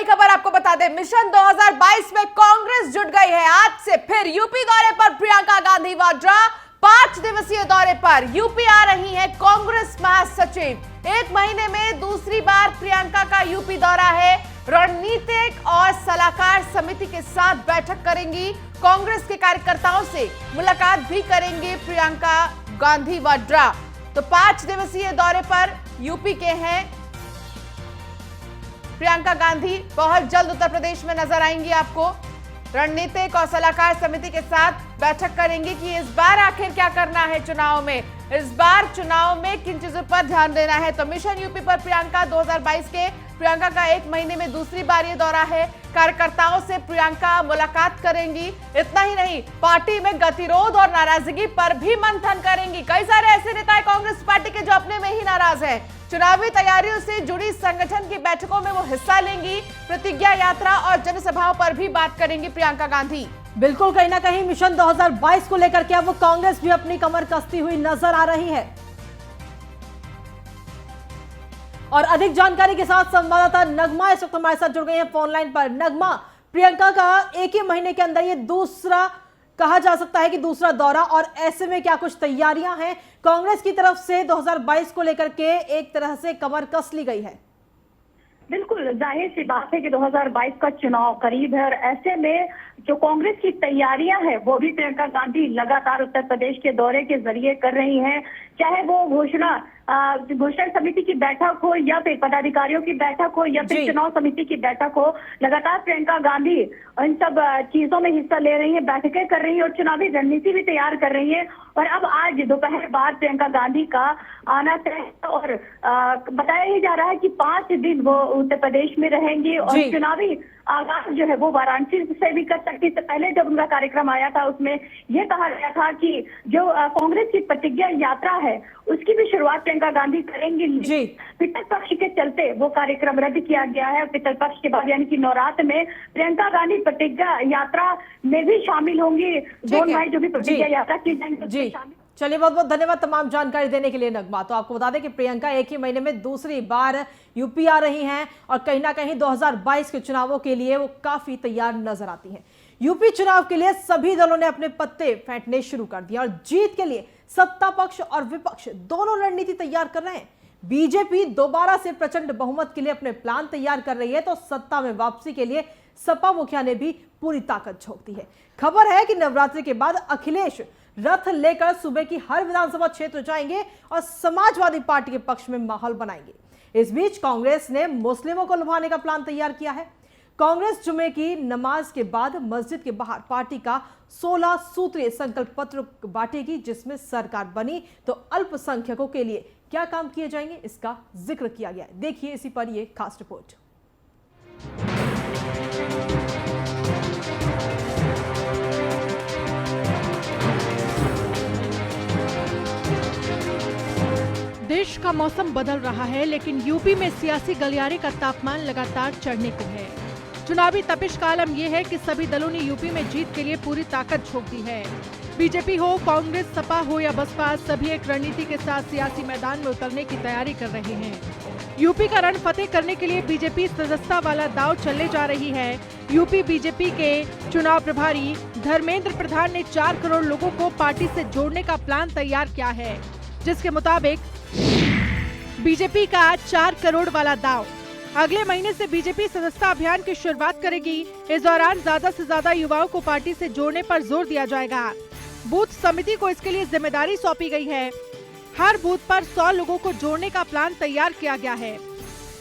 खबर आपको बता दें, मिशन 2022 में कांग्रेस जुट गई है। आज से फिर यूपी दौरे पर प्रियंका गांधी वाड्रा। 5 दिवसीय दौरे पर यूपी आ रही हैं कांग्रेस महासचिव। एक महीने में दूसरी बार प्रियंका का यूपी दौरा है। रणनीतिक और सलाहकार समिति के साथ बैठक करेंगी। कांग्रेस के कार्यकर्ताओं से मुलाकात भी करेंगे प्रियंका गांधी वाड्रा। तो 5 दिवसीय दौरे पर यूपी के हैं प्रियंका गांधी। बहुत जल्द उत्तर प्रदेश में नजर आएंगी आपको। रणनीतिक और सलाहकार समिति के साथ बैठक करेंगी कि इस बार आखिर क्या करना है चुनाव में, इस बार चुनाव में किन चीजों पर ध्यान देना है। तो मिशन यूपी पर प्रियंका 2022 के प्रियंका का एक महीने में दूसरी बार ये दौरा है। कार्यकर्ताओं से प्रियंका मुलाकात करेंगी। इतना ही नहीं, पार्टी में गतिरोध और नाराजगी पर भी मंथन करेंगी। कई सारे ऐसे नेता हैं कांग्रेस पार्टी के जो अपने में ही नाराज हैं। चुनावी तैयारियों से जुड़ी संगठन की बैठकों में वो हिस्सा लेंगी। प्रतिज्ञा यात्रा और जनसभाओं पर भी बात करेंगी प्रियंका गांधी। बिल्कुल, कहीं ना कहीं मिशन 2022 को लेकर के अब वो कांग्रेस भी अपनी कमर कसती हुई नजर आ रही है। और अधिक जानकारी के साथ संवाददाता नगमा इस वक्त हमारे साथ जुड़ गई है फोन लाइन पर। नगमा, प्रियंका का एक ही महीने के अंदर ये दूसरा कहा जा सकता है कि दूसरा दौरा, और ऐसे में क्या कुछ तैयारियां हैं कांग्रेस की तरफ से 2022 को लेकर के एक तरह से कमर कस ली गई है? बिल्कुल, जाहिर सी बात है कि 2022 का चुनाव करीब है और ऐसे में जो कांग्रेस की तैयारियां हैं वो भी प्रियंका गांधी लगातार उत्तर प्रदेश के दौरे के जरिए कर रही हैं। चाहे वो घोषणा समिति की बैठक हो या फिर पदाधिकारियों की बैठक हो या फिर चुनाव समिति की बैठक हो, लगातार प्रियंका गांधी इन सब चीजों में हिस्सा ले रही है, बैठकें कर रही है और चुनावी रणनीति भी तैयार कर रही है। और अब आज दोपहर बाद प्रियंका गांधी का आना तय है और बताया ही जा रहा है कि 5 दिन वो उत्तर प्रदेश में रहेंगे और चुनावी आगाज जो है वो वाराणसी से भी कर सकती। इससे पहले जब उनका कार्यक्रम आया था उसमें यह कहा गया था कि जो कांग्रेस की प्रतिज्ञा यात्रा है उसकी भी शुरुआत प्रियंका गांधी करेंगी। पितृ पक्ष के चलते वो कार्यक्रम रद्द किया गया है। पितृ पक्ष के बाद यानी कि नवरात्र में प्रियंका गांधी प्रतिज्ञा यात्रा में भी शामिल होंगी। दोनों भाई जो भी प्रतिज्ञा यात्रा की जाएंगी। चलिए, बहुत बहुत धन्यवाद तमाम जानकारी देने के लिए नगमा। तो आपको बता दें कि प्रियंका एक ही महीने में दूसरी बार यूपी आ रही हैं और कहीं ना कहीं 2022 के चुनावों के लिए वो काफी तैयार नजर आती हैं। यूपी चुनाव के लिए सभी दलों ने अपने पत्ते फेंटने शुरू कर दिए और जीत के लिए सत्ता पक्ष और विपक्ष दोनों रणनीति तैयार कर रहे हैं। बीजेपी दोबारा से प्रचंड बहुमत के लिए अपने प्लान तैयार कर रही है, तो सत्ता में वापसी के लिए सपा मुखिया ने भी पूरी ताकत झोंक दी है। खबर है कि नवरात्रि के बाद अखिलेश रथ लेकर सूबे की हर विधानसभा क्षेत्र जाएंगे और समाजवादी पार्टी के पक्ष में माहौल बनाएंगे। इस बीच कांग्रेस ने मुस्लिमों को लुभाने का प्लान तैयार किया है। कांग्रेस जुमे की नमाज के बाद मस्जिद के बाहर पार्टी का 16 सूत्रीय संकल्प पत्र बांटेगी, जिसमें सरकार बनी तो अल्पसंख्यकों के लिए क्या काम किए जाएंगे इसका जिक्र किया गया है। देखिए इसी पर यह खास रिपोर्ट। देश का मौसम बदल रहा है, लेकिन यूपी में सियासी गलियारे का तापमान लगातार चढ़ने को है। चुनावी तपिश का आलम यह है कि सभी दलों ने यूपी में जीत के लिए पूरी ताकत झोंक दी है। बीजेपी हो, कांग्रेस, सपा हो या बसपा, सभी एक रणनीति के साथ सियासी मैदान में उतरने की तैयारी कर रहे हैं। यूपी का रण फतेह करने के लिए बीजेपी सदस्यता वाला दांव चलने जा रही है। यूपी बीजेपी के चुनाव प्रभारी धर्मेंद्र प्रधान ने 4 करोड़ लोगों को पार्टी से जोड़ने का प्लान तैयार किया है, जिसके मुताबिक बीजेपी का 4 करोड़ वाला दांव। अगले महीने से बीजेपी सदस्यता अभियान की शुरुआत करेगी। इस दौरान ज्यादा से ज्यादा युवाओं को पार्टी से जोड़ने पर जोर दिया जाएगा। बूथ समिति को इसके लिए जिम्मेदारी सौंपी गई है। हर बूथ पर 100 लोगों को जोड़ने का प्लान तैयार किया गया है।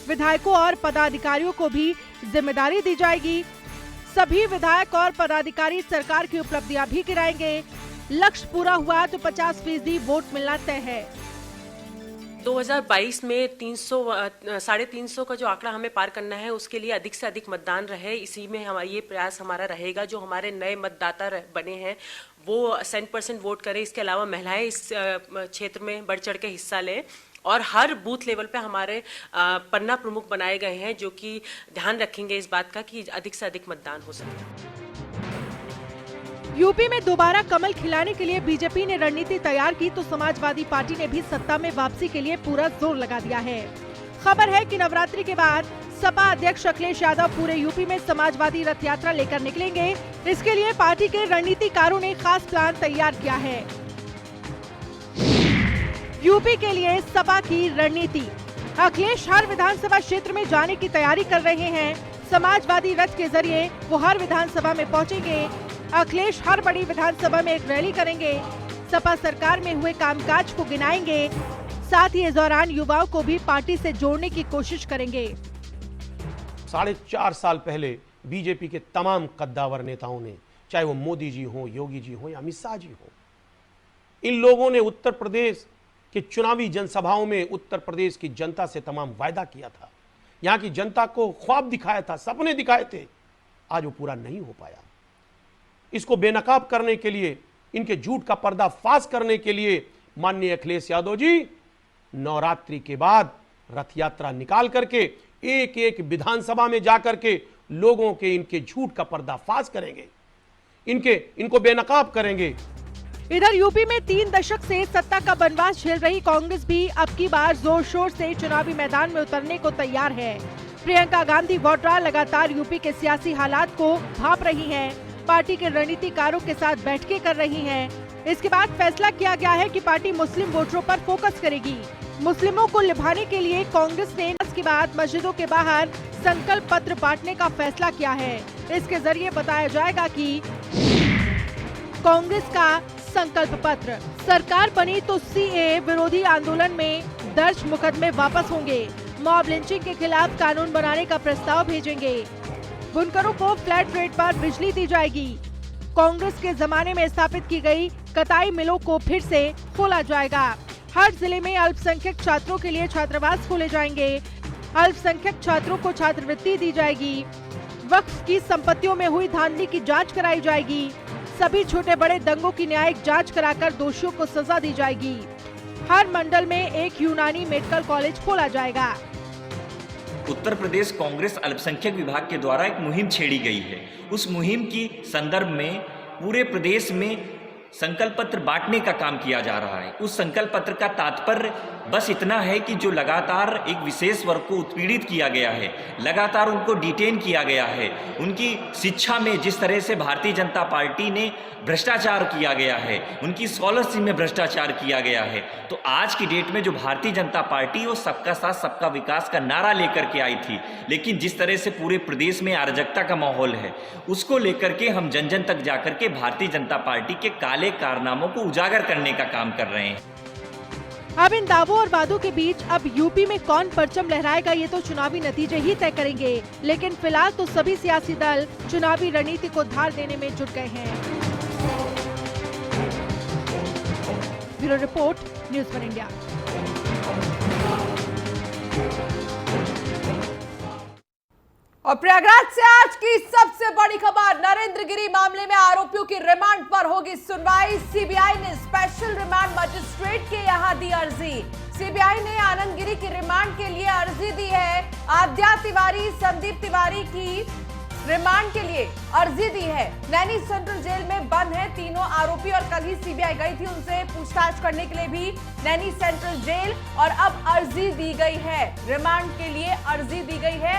विधायकों और पदाधिकारियों को भी जिम्मेदारी दी जाएगी। सभी विधायक और पदाधिकारी सरकार की उपलब्धियां भी गिनाएंगे। लक्ष्य पूरा हुआ तो 50% वोट मिलना तय है। 2022 में 300-350 का जो आंकड़ा हमें पार करना है, उसके लिए अधिक से अधिक मतदान रहे, इसी में ये प्रयास हमारा रहेगा। जो हमारे नए मतदाता बने हैं वो 100% वोट करें। इसके अलावा महिलाएं इस क्षेत्र में बढ़ चढ़ के हिस्सा लें और हर बूथ लेवल पे हमारे पन्ना प्रमुख बनाए गए हैं जो कि ध्यान रखेंगे इस बात का कि अधिक से अधिक मतदान हो सके। यूपी में दोबारा कमल खिलाने के लिए बीजेपी ने रणनीति तैयार की तो समाजवादी पार्टी ने भी सत्ता में वापसी के लिए पूरा जोर लगा दिया है। खबर है कि नवरात्रि के बाद सपा अध्यक्ष अखिलेश यादव पूरे यूपी में समाजवादी रथ यात्रा लेकर निकलेंगे। इसके लिए पार्टी के रणनीतिकारों ने खास प्लान तैयार किया है। यूपी के लिए सपा की रणनीति। अखिलेश हर विधानसभा क्षेत्र में जाने की तैयारी कर रहे हैं। समाजवादी रथ के जरिए वो हर विधानसभा में पहुंचेंगे। अखिलेश हर बड़ी विधानसभा में एक रैली करेंगे। सपा सरकार में हुए कामकाज को गिनाएंगे। साथ ही इस दौरान युवाओं को भी पार्टी से जोड़ने की कोशिश करेंगे। 4.5 साल पहले बीजेपी के तमाम कद्दावर नेताओं ने, चाहे वो मोदी जी हो, योगी जी हो या अमित शाह जी हो, इन लोगों ने उत्तर प्रदेश के चुनावी जनसभाओं में उत्तर प्रदेश की जनता से तमाम वायदा किया था। यहां की जनता को ख्वाब दिखाया था, सपने दिखाए थे, आज वो पूरा नहीं हो पाया। इसको बेनकाब करने के लिए, इनके झूठ का पर्दाफाश करने के लिए माननीय अखिलेश यादव जी नवरात्रि के बाद रथ यात्रा निकाल करके एक एक विधानसभा में जाकर के लोगों के इनके झूठ का पर्दाफाश करेंगे, इनको बेनकाब करेंगे। इधर यूपी में 3 दशक से सत्ता का बनवास झेल रही कांग्रेस भी अब की बार जोर शोर से चुनावी मैदान में उतरने को तैयार है। प्रियंका गांधी वाड्रा लगातार यूपी के सियासी हालात को भांप रही हैं। पार्टी के रणनीतिकारों के साथ बैठकें कर रही हैं। इसके बाद फैसला किया गया है कि पार्टी मुस्लिम वोटरों पर फोकस करेगी। मुस्लिमों को लुभाने के लिए कांग्रेस ने इसके बाद मस्जिदों के बाहर संकल्प पत्र बांटने का फैसला किया है। इसके जरिए बताया जाएगा कि कांग्रेस का संकल्प पत्र, सरकार बनी तो सीएए विरोधी आंदोलन में दर्ज मुकदमे वापस होंगे, मॉब लिंचिंग के खिलाफ कानून बनाने का प्रस्ताव भेजेंगे, बुनकरों को फ्लैट रेट पर बिजली दी जाएगी, कांग्रेस के जमाने में स्थापित की गई कताई मिलों को फिर से खोला जाएगा, हर जिले में अल्पसंख्यक छात्रों के लिए छात्रावास खोले जाएंगे, अल्पसंख्यक छात्रों को छात्रवृत्ति दी जाएगी, वक्फ की संपत्तियों में हुई धांधली की जांच कराई जाएगी, सभी छोटे बड़े दंगों की न्यायिक जांच कराकर दोषियों को सजा दी जाएगी, हर मंडल में एक यूनानी मेडिकल कॉलेज खोला जाएगा। उत्तर प्रदेश कांग्रेस अल्पसंख्यक विभाग के द्वारा एक मुहिम छेड़ी गई है। उस मुहिम की संदर्भ में पूरे प्रदेश में संकल्प पत्र बांटने का काम किया जा रहा है। उस संकल्प पत्र का तात्पर्य बस इतना है कि जो लगातार एक विशेष वर्ग को उत्पीड़ित किया गया है, लगातार उनको डिटेन किया गया है, उनकी शिक्षा में जिस तरह से भारतीय जनता पार्टी ने भ्रष्टाचार किया गया है, उनकी स्कॉलरशिप में भ्रष्टाचार किया गया है, तो आज की डेट में जो भारतीय जनता पार्टी वो सबका साथ सबका विकास का नारा लेकर के आई थी, लेकिन जिस तरह से पूरे प्रदेश में अराजकता का माहौल है, उसको लेकर के हम जन जन तक जाकर के भारतीय जनता पार्टी के काले कारनामों को उजागर करने का काम कर रहे हैं। अब इन दावों और वादों के बीच अब यूपी में कौन परचम लहराएगा ये तो चुनावी नतीजे ही तय करेंगे, लेकिन फिलहाल तो सभी सियासी दल चुनावी रणनीति को धार देने में जुट गए हैं। Bureau report, news one India. और प्रयागराज से आज की सबसे बड़ी खबर, नरेंद्र गिरी मामले में आरोपियों की रिमांड पर होगी सुनवाई। सीबीआई ने स्पेशल रिमांड मजिस्ट्रेट के यहां दी अर्जी। सीबीआई ने आनंद गिरी की रिमांड के लिए अर्जी दी है। आद्या तिवारी, संदीप तिवारी की रिमांड के लिए अर्जी दी है। नैनी सेंट्रल जेल में बंद है तीनों आरोपी और कल ही सीबीआई गई थी उनसे पूछताछ करने के लिए भी नैनी सेंट्रल जेल, और अब अर्जी दी गई है, रिमांड के लिए अर्जी दी गई है।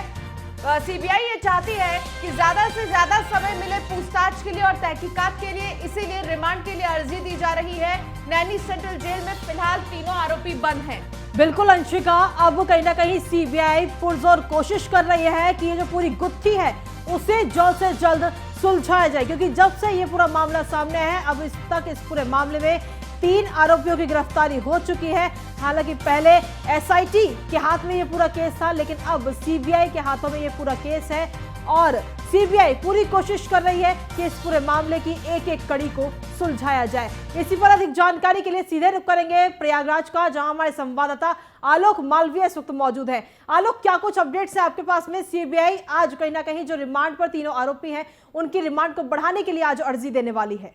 सीबीआई ये चाहती है कि ज्यादा से ज्यादा समय मिले पूछताछ के लिए और तहकीकात के लिए, इसीलिए रिमांड के लिए अर्जी दी जा रही है। नैनी सेंट्रल जेल में फिलहाल तीनों आरोपी बंद हैं। बिल्कुल अंशिका, अब कहीं ना कहीं सीबीआई पुरजोर कोशिश कर रही है कि ये जो पूरी गुत्थी है उसे जल्द से जल्द सुलझाया जाए, क्योंकि जब से ये पूरा मामला सामने है अब इस पूरे मामले में 3 आरोपियों की गिरफ्तारी हो चुकी है। हालांकि पहले एसआईटी के हाथ में ये पूरा केस था, लेकिन अब सीबीआई के हाथों में ये पूरा केस है और सीबीआई पूरी कोशिश कर रही है कि इस पूरे मामले की एक एक कड़ी को सुलझाया जाए। इसी पर अधिक जानकारी के लिए सीधे रुख करेंगे प्रयागराज का, जहां हमारे संवाददाता आलोक मालवीय इस वक्त मौजूद है। आलोक, क्या कुछ अपडेट्स है आपके पास में? सीबीआई आज कहीं ना कहीं जो रिमांड पर तीनों आरोपी हैं उनकी रिमांड को बढ़ाने के लिए आज अर्जी देने वाली है।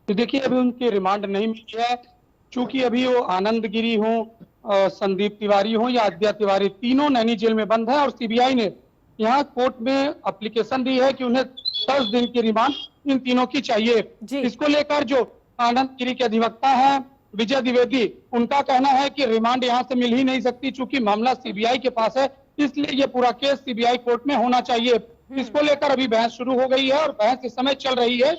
तो देखिए, अभी उनकी रिमांड नहीं मिली है, चूंकि अभी वो आनंद गिरी हो, संदीप तिवारी हो या आद्या तिवारी, तीनों नैनी जेल में बंद है और सीबीआई ने यहाँ कोर्ट में एप्लीकेशन दी है कि उन्हें 10 दिन की रिमांड इन तीनों की चाहिए। इसको लेकर जो आनंद गिरी के अधिवक्ता है विजय द्विवेदी, उनका कहना है कि रिमांड यहाँ से मिल ही नहीं सकती, चूंकि मामला सीबीआई के पास है इसलिए ये पूरा केस सीबीआई कोर्ट में होना चाहिए। इसको लेकर अभी बहस शुरू हो गई है और बहस इस समय चल रही है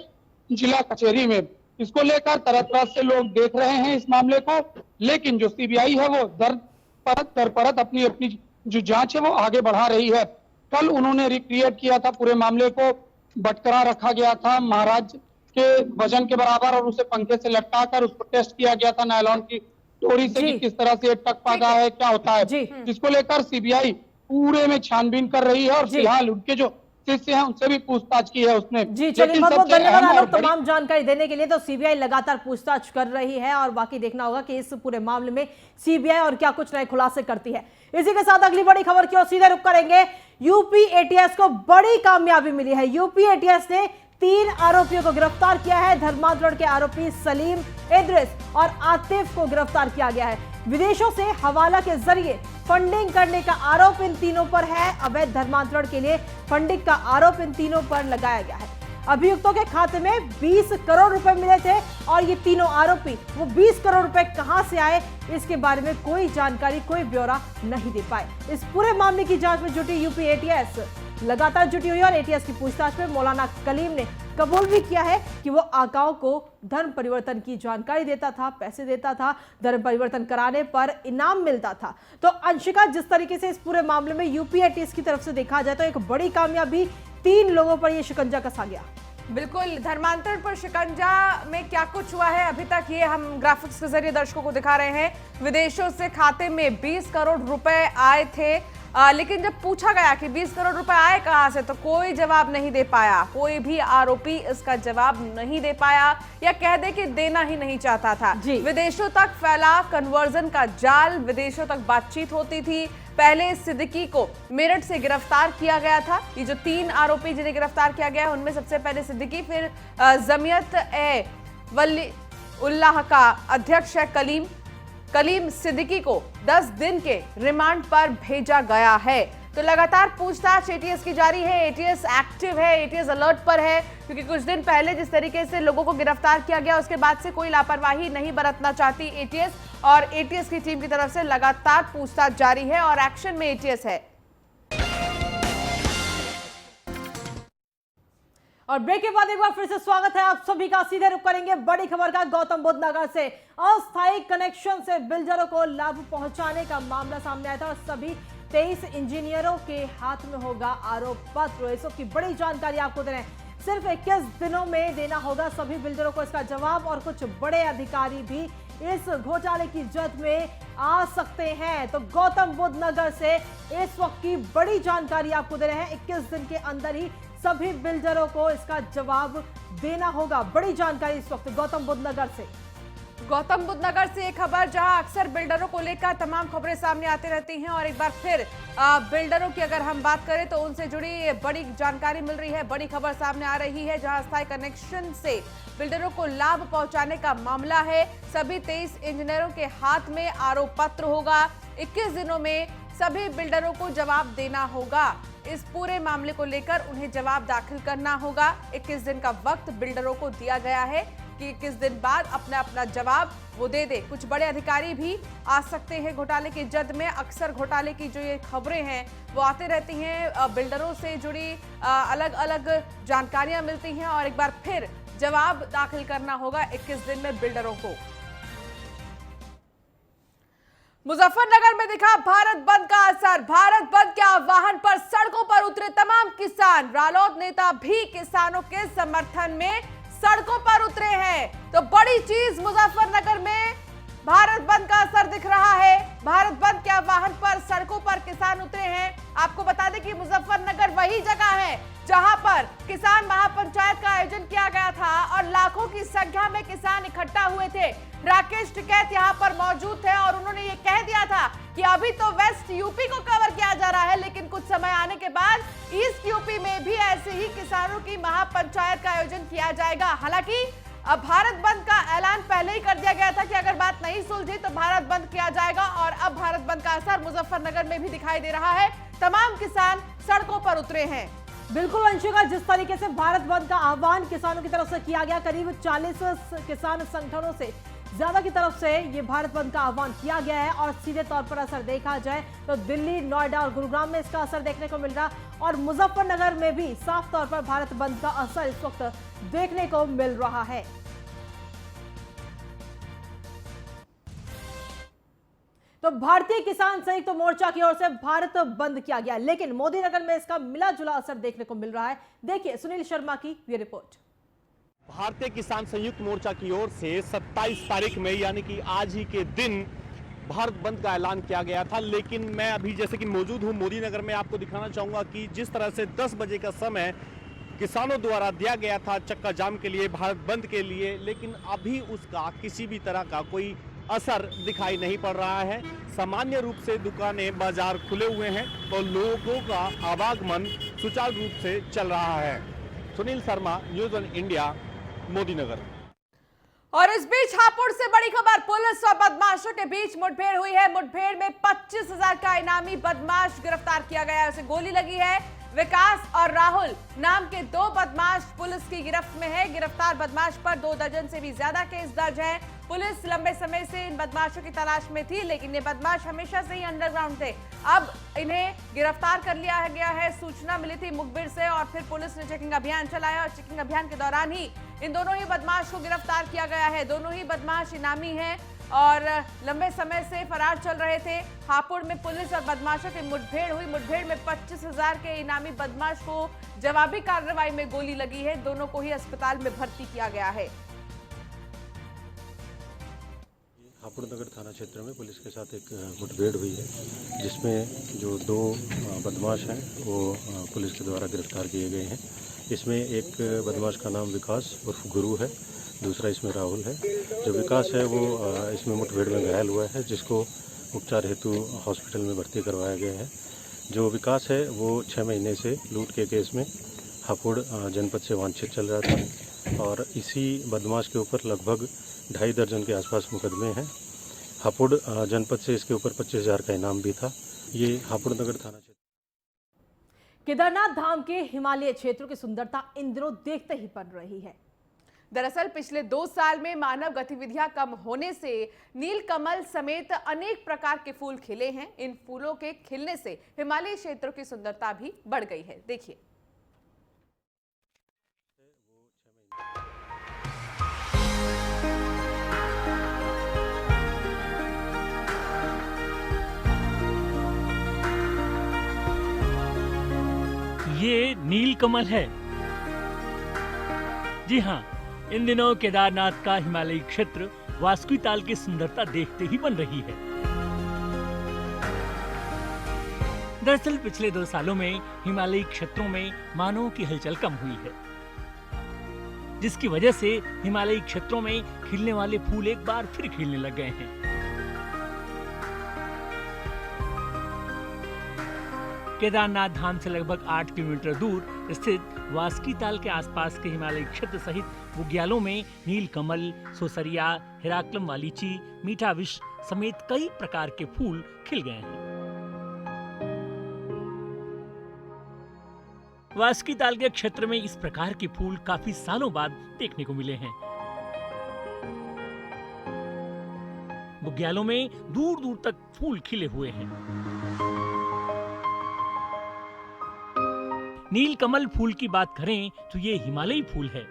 जिला कचहरी में। इसको लेकर तरह तरह से लोग देख रहे हैं इस मामले को, लेकिन जो सीबीआई है वो दर परत अपनी जो जांच है वो आगे बढ़ा रही है। कल उन्होंने रिक्रिएट किया था पूरे मामले को, बटकरा रखा गया था महाराज के वजन के बराबर और उसे पंखे से लटकाकर उसको टेस्ट किया गया था नायलॉन की डोरी से कि किस तरह से टक पाता है, क्या होता है। जिसको लेकर सीबीआई पूरे में छानबीन कर रही है और फिलहाल उनके जो शिष्य हैं उनसे भी पूछताछ की है उसने। जी चलिए, बहुत बहुत धन्यवाद आलोक तमाम जानकारी देने के लिए। तो सीबीआई लगातार पूछताछ कर रही है और बाकी देखना होगा कि इस पूरे मामले में सीबीआई और क्या कुछ नए खुलासे करती है। इसी के साथ अगली बड़ी खबर की ओर सीधे रुख करेंगे। यूपी एटीएस को बड़ी कामयाबी मिली है। यूपी एटीएस ने 3 आरोपियों को गिरफ्तार किया है। धर्मांतरण के आरोपी सलीम, इद्रिस और आतिफ को गिरफ्तार किया गया है। विदेशों से हवाला के जरिए फंडिंग करने का आरोप इन तीनों पर है। अवैध धर्मांतरण के लिए फंडिंग का आरोप इन तीनों पर लगाया गया है। अभियुक्तों के खाते में 20 करोड़ रुपए मिले थे और ये तीनों आरोपी वो 20 करोड़ रुपए कहां से आए, इसके बारे में कोई जानकारी, कोई ब्यौरा नहीं दे पाए। इस पूरे मामले की जांच में जुटी यूपी एटीएस लगातार जुटी हुई और एटीएस की पूछताछ में मौलाना कलीम ने कबूल भी किया है कि वो आकाओं को धर्म परिवर्तन की जानकारी देता था, पैसे देता था, धर्म परिवर्तन कराने पर इनाम मिलता था। तो अंशिका, जिस तरीके से इस पूरे मामले में यूपी एटीएस की तरफ से देखा जाए तो एक बड़ी कामयाबी, 3 लोगों पर यह शिकंजा कसा गया। बिल्कुल, धर्मांतरण पर शिकंजा में क्या कुछ हुआ है अभी तक ये हम ग्राफिक्स के जरिए दर्शकों को दिखा रहे हैं। विदेशों से खाते में 20 करोड़ रुपए आए थे, लेकिन जब पूछा गया कि 20 करोड़ रुपए आए कहां से तो कोई जवाब नहीं दे पाया। कोई भी आरोपी इसका जवाब नहीं दे पाया या कह दे कि देना ही नहीं चाहता था। विदेशों तक फैला कन्वर्जन का जाल, विदेशों तक बातचीत होती थी। पहले सिद्दीकी को मेरठ से गिरफ्तार किया गया था। ये जो 3 आरोपी जिन्हें गिरफ्तार किया गया उनमें सबसे पहले सिद्दीकी, फिर जमियत ए वली उल्लाह का अध्यक्ष है कलीम सिद्दीकी को 10 दिन के रिमांड पर भेजा गया है। तो लगातार पूछताछ एटीएस की जारी है। एटीएस एक्टिव है, एटीएस अलर्ट पर है, क्योंकि कुछ दिन पहले जिस तरीके से लोगों को गिरफ्तार किया गया उसके बाद से कोई लापरवाही नहीं बरतना चाहती एटीएस, और एटीएस की टीम की तरफ से लगातार पूछताछ जारी है और एक्शन में एटीएस है। और ब्रेक के बाद एक बार फिर से स्वागत है आप सभी का। सीधे रुख करेंगे बड़ी खबर का। गौतम बुद्ध नगर से अस्थायी कनेक्शन से बिल्डरों को लाभ पहुंचाने का मामला सामने आया था और सभी 23 इंजीनियरों के हाथ में होगा आरोप पत्र। इस की बड़ी जानकारी आपको दे रहे हैं। सिर्फ 21 दिनों में देना होगा सभी बिल्डरों को इसका जवाब, और कुछ बड़े अधिकारी भी इस घोटाले की जद में आ सकते हैं। तो गौतम बुद्ध नगर से इस वक्त की बड़ी जानकारी आपको दे रहे हैं। 21 दिन के अंदर ही सभी बिल्डरों को इसका जवाब देना होगा। बड़ी जानकारी इस वक्त गौतम बुद्ध नगर से। गौतम बुद्ध नगर से एक खबर, जहां अक्सर बिल्डरों को लेकर तमाम खबरें सामने आती रहती हैं और एक बार फिर बिल्डरों की अगर हम बात करें तो उनसे जुड़ी बड़ी जानकारी मिल रही है। बड़ी खबर सामने आ रही है, जहां अस्थायी कनेक्शन से बिल्डरों को लाभ पहुंचाने का मामला है। सभी 23 इंजीनियरों के हाथ में आरोप पत्र होगा। 21 दिनों में सभी बिल्डरों को जवाब देना होगा। इस पूरे मामले को लेकर उन्हें जवाब दाखिल करना होगा। 21 दिन का वक्त बिल्डरों को दिया गया है कि 21 दिन बाद अपना जवाब वो दे दे। कुछ बड़े अधिकारी भी आ सकते हैं घोटाले की जद में। अक्सर घोटाले की जो ये खबरें हैं वो आते रहती हैं, बिल्डरों से जुड़ी अलग अलग जानकारियां मिलती हैं और एक बार फिर जवाब दाखिल करना होगा 21 दिन में बिल्डरों को। मुजफ्फरनगर में दिखा भारत बंद का असर। भारत बंद के आह्वान पर सड़कों पर उतरे तमाम किसान। रालोद नेता भी किसानों के समर्थन में सड़कों पर उतरे हैं। तो बड़ी चीज मुजफ्फरनगर में भारत बंद का असर दिख रहा है। भारत बंद के आह्वान पर सड़कों पर किसान उतरे हैं। आपको बता दें कि मुजफ्फरनगर वही जगह है जहां पर किसान महापंचायत का आयोजन किया गया था और लाखों की संख्या में किसान इकट्ठा हुए थे। राकेश टिकैत यहां पर मौजूद थे और उन्होंने ये कह दिया था कि अभी तो वेस्ट यूपी को कवर किया जा रहा है, लेकिन कुछ समय आने के बाद ईस्ट यूपी में भी ऐसे ही किसानों की महापंचायत का आयोजन किया जाएगा। हालांकि अब भारत बंद का ऐलान पहले ही कर दिया गया था कि अगर बात नहीं सुलझी तो भारत बंद किया जाएगा, और अब भारत बंद का असर मुजफ्फरनगर में भी दिखाई दे रहा है। तमाम किसान सड़कों पर उतरे हैं। बिल्कुल अंशुका, जिस तरीके से भारत बंद का आह्वान किसानों की तरफ से किया गया, करीब 40 किसान संगठनों से ज्यादा की तरफ से ये भारत बंद का आह्वान किया गया है और सीधे तौर पर असर देखा जाए तो दिल्ली, नोएडा और गुरुग्राम में इसका असर देखने को मिल रहा और मुजफ्फरनगर में भी साफ तौर पर भारत बंद का असर इस वक्त देखने को मिल रहा है। तो भारतीय किसान संयुक्त मोर्चा की ओर से भारत बंद किया गया, लेकिन मोदी नगर में इसका मिला जुला असर देखने को मिल रहा है। देखिए सुनील शर्मा की ये रिपोर्ट। भारतीय किसान संयुक्त मोर्चा की ओर से 27 तारीख में यानी कि आज ही के दिन भारत बंद का ऐलान किया गया था, लेकिन मैं अभी जैसे कि मौजूद हूं मोदी नगर में, आपको दिखाना चाहूंगा कि जिस तरह से 10 बजे का समय किसानों द्वारा दिया गया था चक्का जाम के लिए, भारत बंद के लिए, लेकिन अभी उसका किसी भी तरह का कोई असर दिखाई नहीं पड़ रहा है। सामान्य रूप से दुकानें, बाजार खुले हुए हैं तो लोगों का आवागमन सुचारू रूप से चल रहा है। Sunil Sharma, news on India, Modi Nagar. और इस बीच हापुड़ से बड़ी खबर, पुलिस और बदमाशों के बीच मुठभेड़ हुई है। मुठभेड़ में 25,000 का इनामी बदमाश गिरफ्तार किया गया है, उसे गोली लगी है। विकास और राहुल नाम के 2 बदमाश पुलिस की गिरफ्त में है। गिरफ्तार बदमाश पर 2 दर्जन से भी ज्यादा केस दर्ज है। पुलिस लंबे समय से इन बदमाशों की तलाश में थी, लेकिन ये बदमाश हमेशा से ही अंडरग्राउंड थे। अब इन्हें गिरफ्तार कर लिया गया है। सूचना मिली थी मुखबिर से और फिर पुलिस ने चेकिंग अभियान चलाया और चेकिंग अभियान के दौरान ही इन दोनों ही बदमाश को गिरफ्तार किया गया है। दोनों ही बदमाश इनामी हैं और लंबे समय से फरार चल रहे थे। हापुड़ में पुलिस और बदमाशों की मुठभेड़ हुई। मुठभेड़ में 25,000 के इनामी बदमाश को जवाबी कार्रवाई में गोली लगी है। दोनों को ही अस्पताल में भर्ती किया गया है। हापुड़ नगर थाना क्षेत्र में पुलिस के साथ एक मुठभेड़ हुई है, जिसमें जो 2 बदमाश हैं वो पुलिस के द्वारा गिरफ्तार किए गए हैं। इसमें एक बदमाश का नाम विकास उर्फ गुरु है, दूसरा इसमें राहुल है। जो विकास है वो इसमें मुठभेड़ में घायल हुआ है, जिसको उपचार हेतु हॉस्पिटल में भर्ती करवाया गया है। जो विकास है वो 6 महीने से लूट के केस में हापुड़ जनपद से वांछित चल रहा था और इसी बदमाश के ऊपर लगभग 2.5 दर्जन के आसपास मुकदमे हैं। हापुड़ जनपद से इसके ऊपर 25,000 का इनाम भी था। ये हापुड़ नगर थाना क्षेत्र। केदारनाथ धाम के हिमालय क्षेत्रों की सुंदरता इन दिनों देखते ही बन रही है। दरअसल पिछले 2 साल में मानव गतिविधियां कम होने से नीलकमल समेत अनेक प्रकार के फूल खिले हैं। इन फूलों के खिलने से हिमालयी क्षेत्रों की सुंदरता भी बढ़ गई है। देखिए। ये नीलकमल है। जी हाँ, इन दिनों केदारनाथ का हिमालयी क्षेत्र वासुकी ताल की सुंदरता देखते ही बन रही है। दरअसल पिछले 2 सालों में हिमालयी क्षेत्रों में मानवों की हलचल कम हुई है, जिसकी वजह से हिमालयी क्षेत्रों में खिलने वाले फूल एक बार फिर खिलने लग गए हैं। केदारनाथ धाम से लगभग 8 किलोमीटर दूर स्थित वासुकी ताल के आसपास के हिमालयी क्षेत्र सहित बुग्यालों में नीलकमल, सोसरिया, हिराक्लम वालीची, मीठा विष समेत कई प्रकार के फूल खिल गए हैं। वासुकी ताल के क्षेत्र में इस प्रकार के फूल काफी सालों बाद देखने को मिले हैं। बुग्यालों में दूर दूर तक फूल खिले हुए हैं। नीलकमल फूल की बात करें तो ये हिमालयी फूल है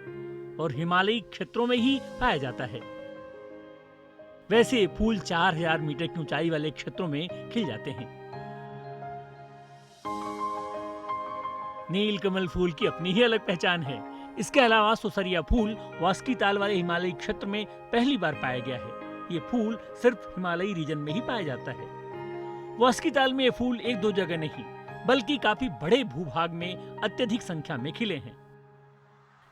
और हिमालयी क्षेत्रों में ही पाया जाता है। वैसे फूल 4000 मीटर की ऊंचाई वाले क्षेत्रों में खिल जाते हैं। नीलकमल फूल की अपनी ही अलग पहचान है। इसके अलावा सोसरिया फूल वासुकी ताल वाले हिमालयी क्षेत्र में पहली बार पाया गया है। ये फूल सिर्फ हिमालयी रीजन में ही पाया जाता है। वासुकी ताल में ये फूल 1-2 जगह नहीं बल्कि काफी बड़े भूभाग में अत्यधिक संख्या में खिले हैं।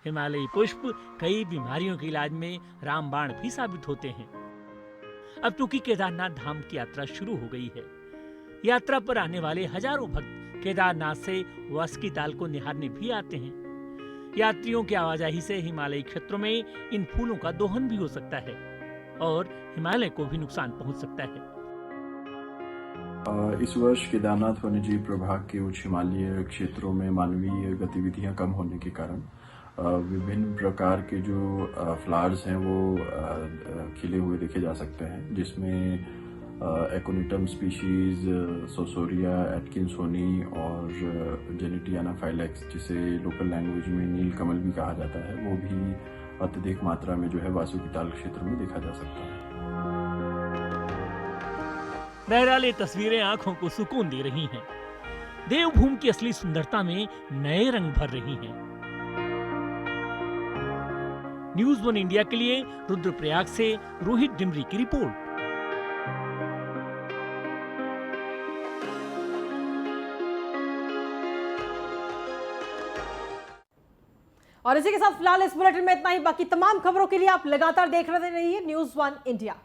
हिमालयी पुष्प कई बीमारियों के इलाज में रामबाण भी साबित होते हैं। अब क्योंकि केदारनाथ धाम की यात्रा शुरू हो गई है, यात्रा पर आने वाले हजारों भक्त केदारनाथ से वासुकी ताल को निहारने भी आते हैं। यात्रियों की आवाजाही से हिमालयी क्षेत्रों में इन फूलों का दोहन भी हो सकता है और हिमालय को भी नुकसान पहुंच सकता है। इस वर्ष केदारनाथ वन्यजीव प्रभाग के उच्च हिमालयी क्षेत्रों में मानवीय गतिविधियां कम होने के कारण विभिन्न प्रकार के जो फ्लावर्स हैं वो खिले हुए देखे जा सकते हैं, जिसमें एकोनिटम स्पीशीज सोसोरिया एटकिंसोनी और जेनेटियाना फाइलेक्स, जिसे लोकल लैंग्वेज में नील कमल भी कहा जाता है, वो भी अत्यधिक मात्रा में जो है वासुकी ताल क्षेत्र में देखा जा सकता है। बहरहाल ये तस्वीरें आंखों को सुकून दे रही हैं। देवभूमि की असली सुंदरता में नए रंग भर रही हैं। न्यूज़ 1 इंडिया के लिए रुद्रप्रयाग से रोहित डिमरी की रिपोर्ट। और इसी के साथ फिलहाल इस बुलेटिन में इतना ही। बाकी तमाम खबरों के लिए आप लगातार देख रहे रहिए न्यूज़ 1 इंडिया।